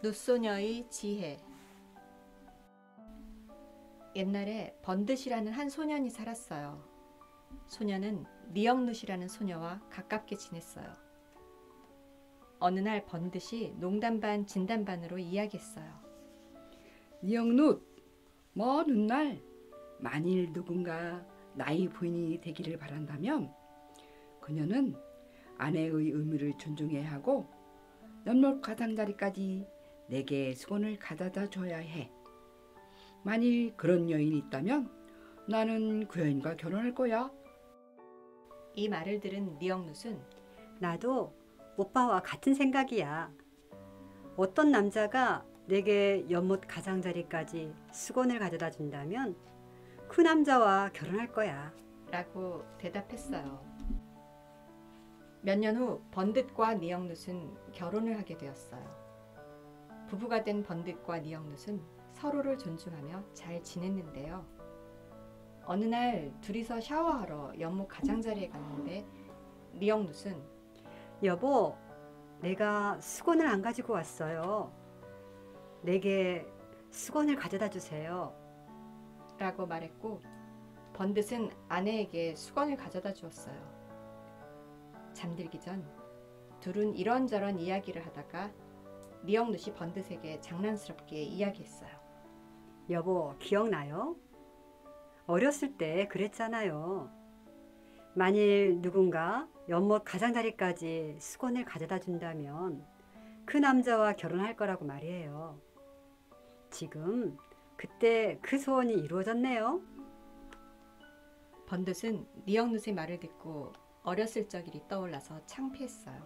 눕소녀의 지혜. 옛날에 번듯이라는 한 소년이 살았어요. 소년은 니역룻이라는 소녀와 가깝게 지냈어요. 어느 날 번듯이 농담 반 진담 반으로 이야기했어요. 니역룻, 먼 훗날 만일 누군가 나의 부인이 되기를 바란다면 그녀는 아내의 의무를 존중해야 하고 연못 가장자리까지 내게 수건을 가져다 줘야 해. 만일 그런 여인이 있다면 나는 그 여인과 결혼할 거야. 이 말을 들은 니역룻은 나도 오빠와 같은 생각이야. 어떤 남자가 내게 연못 가장자리까지 수건을 가져다 준다면 그 남자와 결혼할 거야. 라고 대답했어요. 몇 년 후 번듯과 니역룻은 결혼을 하게 되었어요. 부부가 된 번듯과 니역룻은 서로를 존중하며 잘 지냈는데요. 어느 날 둘이서 샤워하러 연못 가장자리에 갔는데 니역룻은 여보, 내가 수건을 안 가지고 왔어요. 내게 수건을 가져다 주세요. 라고 말했고 번듯은 아내에게 수건을 가져다 주었어요. 잠들기 전 둘은 이런저런 이야기를 하다가 니역룻이 번듯에게 장난스럽게 이야기했어요. 여보, 기억나요? 어렸을 때 그랬잖아요. 만일 누군가 연못 가장자리까지 수건을 가져다 준다면 그 남자와 결혼할 거라고 말이에요. 지금 그때 그 소원이 이루어졌네요. 번듯은 니역룻의 말을 듣고 어렸을 적 일이 떠올라서 창피했어요.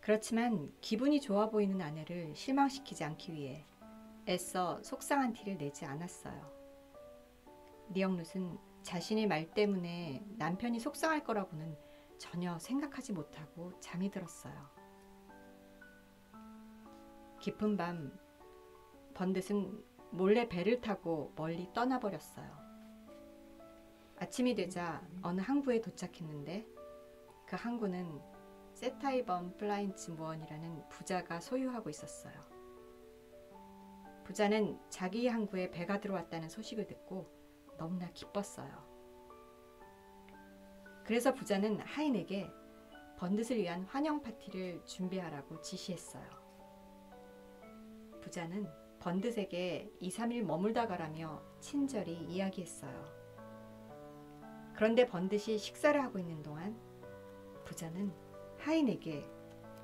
그렇지만 기분이 좋아 보이는 아내를 실망시키지 않기 위해 애써 속상한 티를 내지 않았어요. 니역룻은 자신의 말 때문에 남편이 속상할 거라고는 전혀 생각하지 못하고 잠이 들었어요. 깊은 밤 번듯은 몰래 배를 타고 멀리 떠나버렸어요. 아침이 되자 어느 항구에 도착했는데 그 항구는 세타이번 플라인츠 무언이라는 부자가 소유하고 있었어요. 부자는 자기 항구에 배가 들어왔다는 소식을 듣고 너무나 기뻤어요. 그래서 부자는 하인에게 번듯을 위한 환영 파티를 준비하라고 지시했어요. 부자는 번듯에게 2, 3일 머물다 가라며 친절히 이야기했어요. 그런데 번듯이 식사를 하고 있는 동안 부자는 하인에게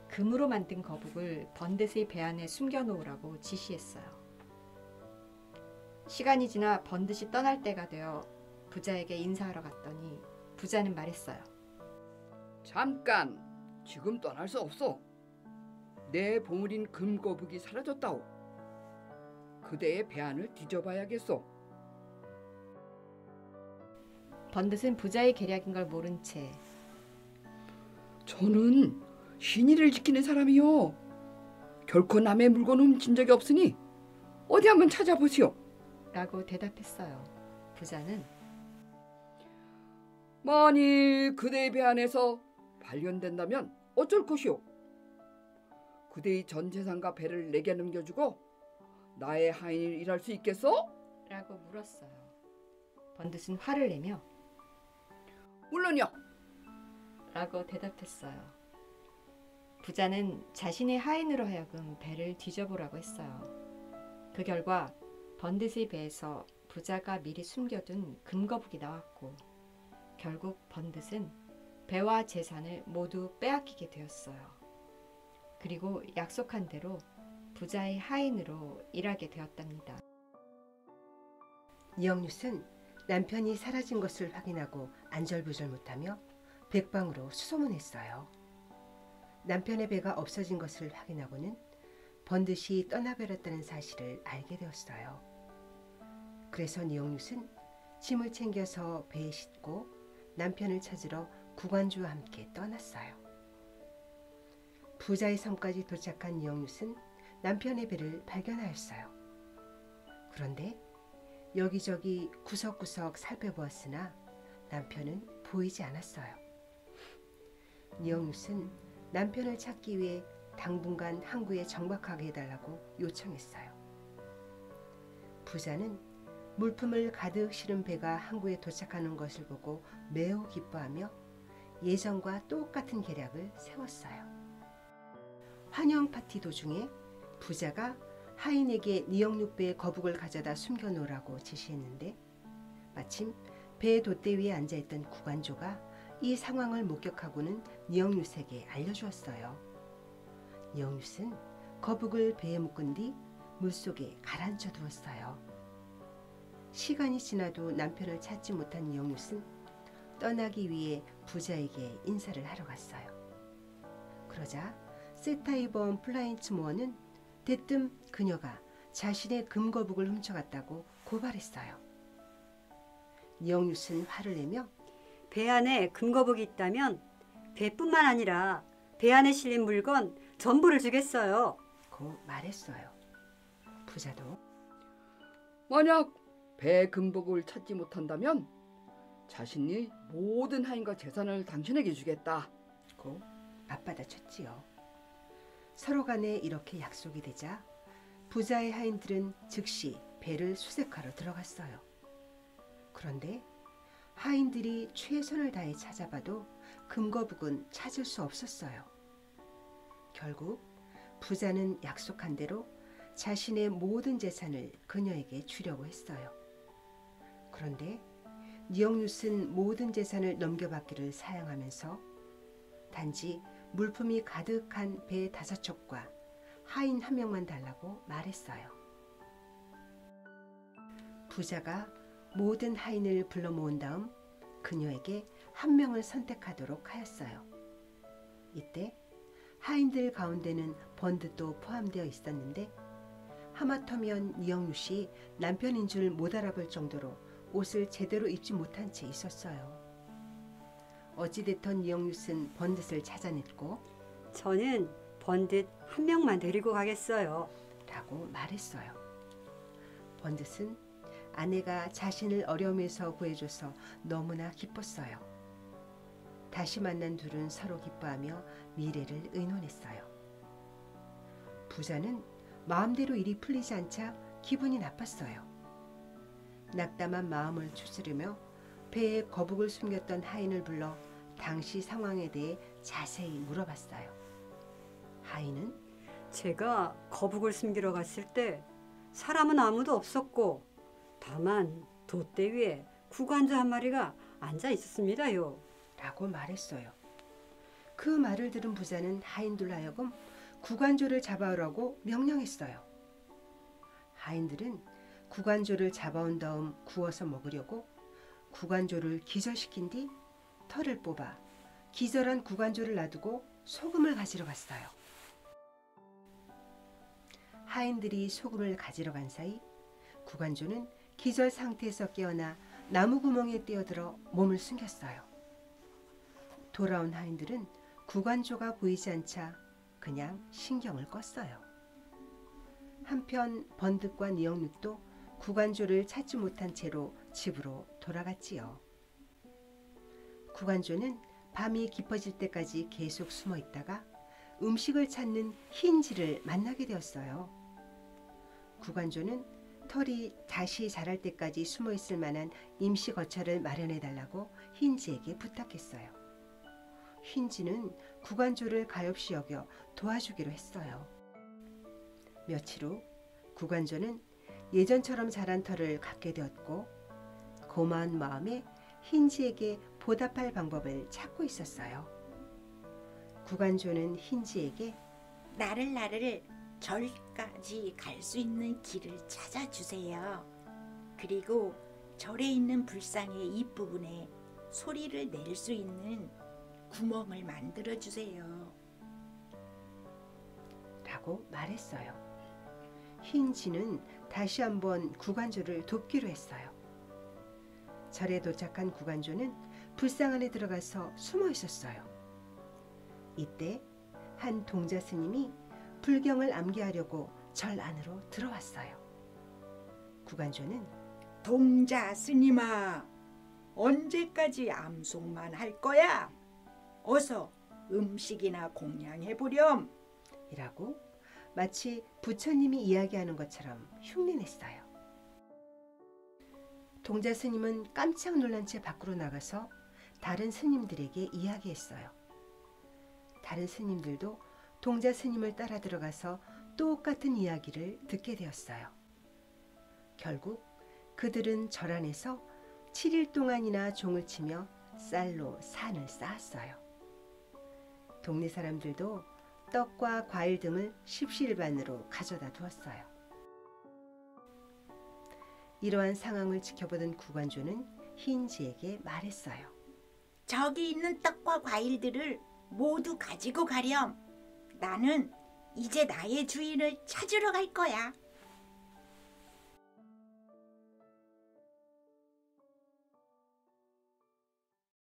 금으로 만든 거북을 번듯의 배 안에 숨겨놓으라고 지시했어요. 시간이 지나 번듯이 떠날 때가 되어 부자에게 인사하러 갔더니 부자는 말했어요. 잠깐, 지금 떠날 수 없어. 내 보물인 금거북이 사라졌다오. 그대의 배 안을 뒤져봐야겠어. 번듯은 부자의 계략인 걸 모른 채 저는 신의를 지키는 사람이요. 결코 남의 물건을 훔친 적이 없으니 어디 한번 찾아보시오. 라고 대답했어요. 부자는 만일 그대의 배 안에서 발견된다면 어쩔 것이오. 그대의 전 재산과 배를 내게 넘겨주고 나의 하인을 일할 수 있겠어? 라고 물었어요. 번듯은 화를 내며 물론이요. 라고 대답했어요. 부자는 자신의 하인으로 하여금 배를 뒤져보라고 했어요. 그 결과 번듯의 배에서 부자가 미리 숨겨둔 금거북이 나왔고 결국 번듯은 배와 재산을 모두 빼앗기게 되었어요. 그리고 약속한 대로 부자의 하인으로 일하게 되었답니다. 니역룻은 남편이 사라진 것을 확인하고 안절부절 못하며 백방으로 수소문했어요. 남편의 배가 없어진 것을 확인하고는 번듯이 떠나버렸다는 사실을 알게 되었어요. 그래서 니역룻은 짐을 챙겨서 배에 싣고 남편을 찾으러 구관주와 함께 떠났어요. 부자의 섬까지 도착한 니역룻은 남편의 배를 발견하였어요. 그런데 여기저기 구석구석 살펴보았으나 남편은 보이지 않았어요. 니역룻은 남편을 찾기 위해 당분간 항구에 정박하게 해달라고 요청했어요. 부자는 물품을 가득 실은 배가 항구에 도착하는 것을 보고 매우 기뻐하며 예전과 똑같은 계략을 세웠어요. 환영 파티 도중에 부자가 하인에게 니역육배의 거북을 가져다 숨겨놓으라고 지시했는데 마침 배 돛대 위에 앉아있던 구간조가 이 상황을 목격하고는 니역윷에게 알려주었어요. 니역윷은 거북을 배에 묶은 뒤 물속에 가라앉혀 두었어요. 시간이 지나도 남편을 찾지 못한 니역윷은 떠나기 위해 부자에게 인사를 하러 갔어요. 그러자 세타이번 플라인츠모어는 대뜸 그녀가 자신의 금거북을 훔쳐갔다고 고발했어요. 니역윷은 화를 내며 배 안에 금거북이 있다면 배뿐만 아니라 배 안에 실린 물건 전부를 주겠어요. 고 말했어요. 부자도 만약 배 금복을 찾지 못한다면 자신이 모든 하인과 재산을 당신에게 주겠다. 고 맞받아쳤지요. 서로 간에 이렇게 약속이 되자 부자의 하인들은 즉시 배를 수색하러 들어갔어요. 그런데 하인들이 최선을 다해 찾아봐도 금거북은 찾을 수 없었어요. 결국 부자는 약속한 대로 자신의 모든 재산을 그녀에게 주려고 했어요. 그런데 니역윷은 모든 재산을 넘겨받기를 사양하면서 단지 물품이 가득한 배 5척과 하인 1명만 달라고 말했어요. 부자가 모든 하인을 불러 모은 다음 그녀에게 1명을 선택하도록 하였어요. 이때 하인들 가운데는 번드도 포함되어 있었는데 하마터면 니역윷이 남편인 줄 못 알아볼 정도로 옷을 제대로 입지 못한 채 있었어요. 어찌됐든 니역윷은 번듯을 찾아냈고 저는 번듯 1명만 데리고 가겠어요. 라고 말했어요. 번듯은 아내가 자신을 어려움에서 구해줘서 너무나 기뻤어요. 다시 만난 둘은 서로 기뻐하며 미래를 의논했어요. 부자는 마음대로 일이 풀리지 않자 기분이 나빴어요. 낙담한 마음을 추스르며 배에 거북을 숨겼던 하인을 불러 당시 상황에 대해 자세히 물어봤어요. 하인은 제가 거북을 숨기러 갔을 때 사람은 아무도 없었고 다만 돛대 위에 구간조 한 마리가 앉아 있었습니다요. 라고 말했어요. 그 말을 들은 부자는 하인들 하여금 구간조를 잡아오라고 명령했어요. 하인들은 구간조를 잡아온 다음 구워서 먹으려고 구간조를 기절시킨 뒤 털을 뽑아 기절한 구간조를 놔두고 소금을 가지러 갔어요. 하인들이 소금을 가지러 간 사이 구간조는 기절 상태에서 깨어나 나무 구멍에 뛰어들어 몸을 숨겼어요. 돌아온 하인들은 구간조가 보이지 않자 그냥 신경을 껐어요. 한편 번득과 니역윷도 구간조를 찾지 못한 채로 집으로 돌아갔지요. 구간조는 밤이 깊어질 때까지 계속 숨어 있다가 음식을 찾는 흰지를 만나게 되었어요. 구간조는 털이 다시 자랄 때까지 숨어 있을 만한 임시 거처를 마련해 달라고 흰지에게 부탁했어요. 흰지는 구간조를 가엾이 여겨 도와주기로 했어요. 며칠 후 구간조는 예전처럼 자란 털을 갖게 되었고 고마운 마음에 흰지에게 보답할 방법을 찾고 있었어요. 구간조는 흰지에게 나를 절까지 갈 수 있는 길을 찾아주세요. 그리고 절에 있는 불상의 윗부분에 소리를 낼 수 있는 구멍을 만들어주세요. 라고 말했어요. 흰지는 다시 한번 구간조를 돕기로 했어요. 절에 도착한 구간조는 불상 안에 들어가서 숨어 있었어요. 이때 한 동자 스님이 불경을 암기하려고 절 안으로 들어왔어요. 구간조는 동자 스님아, 언제까지 암송만 할 거야? 어서 음식이나 공양해 보렴. 이라고 마치 부처님이 이야기하는 것처럼 흉내냈어요. 동자 스님은 깜짝 놀란 채 밖으로 나가서 다른 스님들에게 이야기했어요. 다른 스님들도 동자 스님을 따라 들어가서 똑같은 이야기를 듣게 되었어요. 결국 그들은 절 안에서 7일 동안이나 종을 치며 쌀로 산을 쌓았어요. 동네 사람들도 떡과 과일 등을 십시일반으로 가져다 두었어요. 이러한 상황을 지켜보던 구관조는 흰지에게 말했어요. 저기 있는 떡과 과일들을 모두 가지고 가렴. 나는 이제 나의 주인을 찾으러 갈 거야.